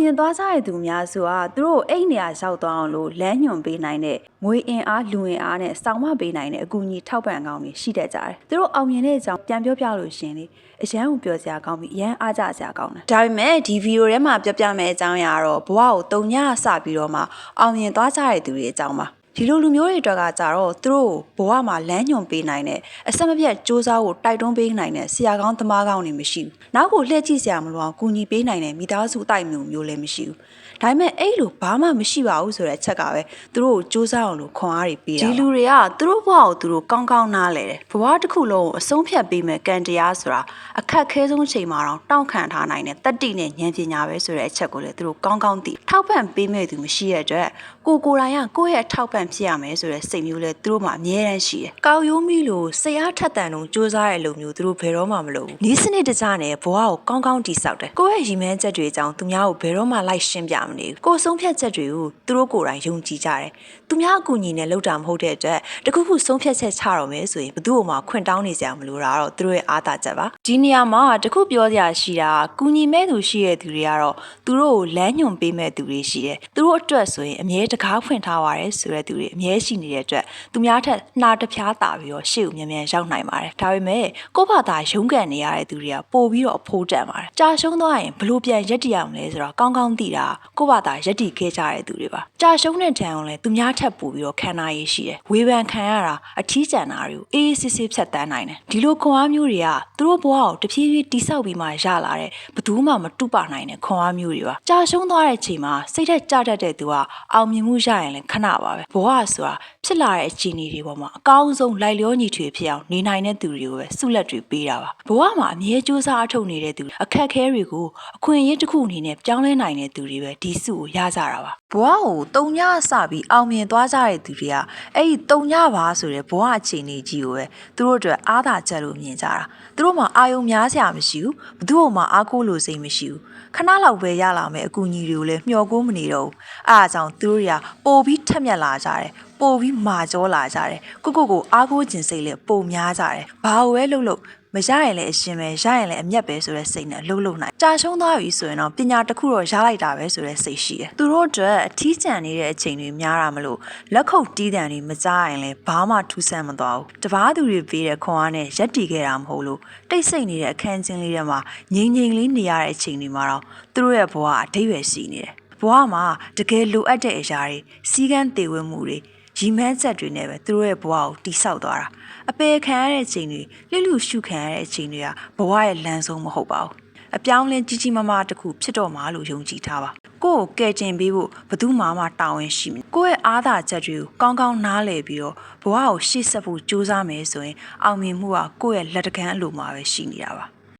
မြင်သွားကြတဲ့သူများစုကသူတို့အိတ်နေရာရောက်သွားအောင်လို့လမ်းညွှန်ပေးနိုင်တဲ့ငွေအင်အားလူအင်အားနဲ့စောင့်မပေးနိုင်တဲ့အကူအညီထောက်ပံ့ကောင်းတွေရှိတတ်ကြတယ်။သူတို့အောင်မြင်တဲ့အကြောင်းပြန်ပြောပြလို့ရှင်လေအရန်ကိုပြောစရာကောင်းပြီးအရန်အားကြစရာကောင်းတယ်။ဒါပေမဲ့ဒီဗီဒီယိုထဲမှာပြောပြမယ့်အကြောင်းအရာတော့ဘဝကိုတုံညစပြီးတော့မှအောင်မြင်သွားကြတဲ့သူတွေအကြောင်းပါ။ဒီလိုလူမျိုးတွေအတွက်ကကြတော့သူတို့ဘဝမှာလမ်းညွှန်ပေးနိုင်တဲ့အဆက်မပြတ်စူးစမ်းဖို့တိုက်တွန်းပေးနိုင်တဲ့ဆရာကောင်းသမားကောင်းတွေမရှိဘူး။နောက်ကိုလှည့်ကြည့်စရာမလိုအောင်ကူညီပေးနိုင်တဲ့မိသားစုအတိုင်းမျိုးလည်းမရှိဘူး။ဒါပေမဲ့အဲ့လိုဘာမှမရှိပါဘူးဆိုတဲ့အချက်ကပဲသူတို့ကိုစူးစမ်းအောင်လို့ခွန်အားတွေပေးတာ။ဒီလူတွေကသူတို့ဘဝကိုသူတို့ကောင်းကောင်းနားလဲတယ်။ဘဝတစ်ခုလုံးကိုအဆုံးဖြတ်ပေးမဲ့ကံတရားဆိုတာအခက်ခဲဆုံးချိန်မှာတော့တောင့်ခံထားနိုင်တဲ့တတိနဲ့ဉာဏ်ပညာပဲဆိုတဲ့အချက်ကိုလည်းသူတို့ကောင်းကောင်းသိ။ထောက်ပံ့ပေးမဲ့သူမရှိတဲ့အတွက်ကိုယ်တိုင်ကကိုယ့်ရဲ့ထောက်ပံ့ဖြစ်ရမယ်ဆိုတဲ့စိတ်မျိုးလဲသူတို့မှအမြဲတမ်းရှိတယ်။ကောက်ရိုးမိလို့စိတ်အားထက်သန်တော့စူးစမ်းတဲ့လူမျိုးသူတို့ဘယ်တော့မှမလုပ်ဘူး။ဤစနစ်တကျနဲ့ဘဝကိုကောင်းကောင်းတည်ဆောက်တယ်။ကိုယ့်ရဲ့ရည်မှန်းချက်တွေအကြောင်းသူများကိုဘယ်တော့မှလိုက်ရှင်းပြမနေဘူး။ကိုယ်ဆုံးဖြတ်ချက်တွေကိုသူတို့ကိုယ်တိုင်ယုံကြည်ကြတယ်။သူများအကူအညီနဲ့လုပ်တာမဟုတ်တဲ့အတွက်တခုခုဆုံးဖြတ်ချက်ချတော့မယ်ဆိုရင်ဘယ်သူ့မှခွင့်တောင်းနေစရာမလိုတာတော့သူတို့ရဲ့အားသာချက်ပါ။ဒီနေရာမှာတခုပြောစရာရှိတာကူညီမဲ့သူရှိတဲ့သူတွေကတော့သူတို့ကိုလမ်းညွှန်ပေးမဲ့သူတွေရှိတယ်။သူတို့အတွက်ဆိုရင်အမြဲတကားဖွင့်ထားပါတယ်ဆိုတဲ့သူတွေအမြဲရှိနေတဲ့အတွက်သူများထက်နှာတစ်ပြားတာပြီးတော့ရှေ့ကိုမြန်မြန်ရောက်နိုင်ပါတယ်။ဒါပေမဲ့ကိုယ့်ဘာသာရုန်းကန်နေရတဲ့သူတွေကပို့ပြီးတော့အဖိုးတန်ပါတယ်။ကြာရှုံးသွားရင်ဘလို့ပြန်ရက်တည်အောင်လဲဆိုတော့ကောင်းကောင်းသိတာကိုယ့်ဘာသာရက်တည်ခဲ့ကြတဲ့သူတွေပါ။ကြာရှုံးတဲ့တန်အောင်လဲသူများထက်ပို့ပြီးတော့ခံနိုင်ရရှိတယ်။ဝေဖန်ခံရတာအထီးကျန်တာတွေကိုအေးအေးဆေးဆေးဖြတ်တန်းနိုင်တယ်။ဒီလိုခွန်အားမျိုးတွေကသူတို့ဘဝကိုတဖြည်းဖြည်းတိဆောက်ပြီးမှရလာတဲ့ဘသူမှမတူပါနိုင်တဲ့ခွန်အားမျိုးတွေပါ။ကြာရှုံးသွားတဲ့ချိန်မှာစိတ်ထက်ကြတတ်တဲ့သူကအောင်မြင်မှုရရင်လည်းခဏပါပဲ။ဘဝဆိုတာဖြစ်လာတဲ့အခြေအနေတွေပေါ်မှာအကောင်းဆုံးလိုက်လျောညီထွေဖြစ်အောင်နေနိုင်တဲ့သူတွေကိုပဲဆုလက်တွေပေးတာပါဘဝမှာအမြဲစူးစမ်းအထောက်နေတဲ့သူအခက်ခဲတွေကိုအခွင့်အရေးတစ်ခုအနေနဲ့ပြောင်းလဲနိုင်တဲ့သူတွေပဲဒီဆုကိုရကြတာပါဘဝကိုတုံညစပြီးအောင်မြင်သွားကြတဲ့သူတွေကအဲ့ဒီတုံညပါဆိုတဲ့ဘဝအခြေအနေကြီးကိုပဲသူတို့အတွက်အားသာချက်လို့မြင်ကြတာသူတို့မှာအာယုံများစရာမရှိဘူးဘသူ့မှအားကိုးလို့စိတ်မရှိဘူးခဏလောက်ပဲရလာမယ်အကူအညီတွေကိုလည်းမျှော်ကိုးမနေတော့ဘူးအားအကြောင်းသူတို့တွေကပိုပြီးထက်မြက်လာကြတယ်ပိုပြီးမာကြောလာကြတယ်ကိုအားကိုးခြင်းစိတ်လည်းပိုများကြတယ်ဘာလို့ပဲလှုပ်မရရင်လည်းအရှင်ပဲရရင်လည်းအမျက်ပဲဆိုတဲ့စိတ်နဲ့လှုပ်နိုင်ကြာရှုံးသွားပြီဆိုရင်တော့ပညာတစ်ခုတော့ရလိုက်တာပဲဆိုတဲ့စိတ်ရှိတယ်သူတို့အတွက်အထီးကျန်နေတဲ့အချိန်တွေများတာမလို့လက်ခုပ်တီးတံတွေမကြားရင်လည်းဘာမှထူးဆန်းမသွားဘူးတပားသူတွေပေးတဲ့ခွန်အားနဲ့ရက်တီခဲ့တာမဟုတ်လို့တိတ်ဆိတ်နေတဲ့အခန်းချင်းလေးထဲမှာငြိမ်လေးနေရတဲ့အချိန်တွေမှာတော့သူတို့ရဲ့ဘဝအဓိပ္ပာယ်ရှိနေတယ်ဘဝမှာတကယ်လိုအပ်တဲ့အရာတွေစီးကန်းတည်ဝဲမှုတွေရီမန်းချက်တွေနဲ့ပဲသူတို့ရဲ့ဘဝကိုတိဆောက်သွားတာအပေခံရတဲ့အချိန်တွေလှရှုခံရတဲ့အချိန်တွေကဘဝရဲ့လမ်းဆုံးမဟုတ်ပါဘူးအပြောင်းလဲကြီးကြီးမားမားတစ်ခုဖြစ်တော့မှာလို့ယုံကြည်ထားပါကိုယ့်ကိုကယ်တင်ပေးဖို့ဘယ်သူမှတာဝန်ရှိမယ်ကိုယ့်ရဲ့အားသာချက်တွေကိုကောင်းကောင်းနားလည်ပြီးတော့ဘဝကိုရှေ့ဆက်ဖို့ကြိုးစားမယ်ဆိုရင်အောင်မြင်မှုကကိုယ့်ရဲ့လက်တကမ်းအလိုမှာပဲရှိနေတာပါ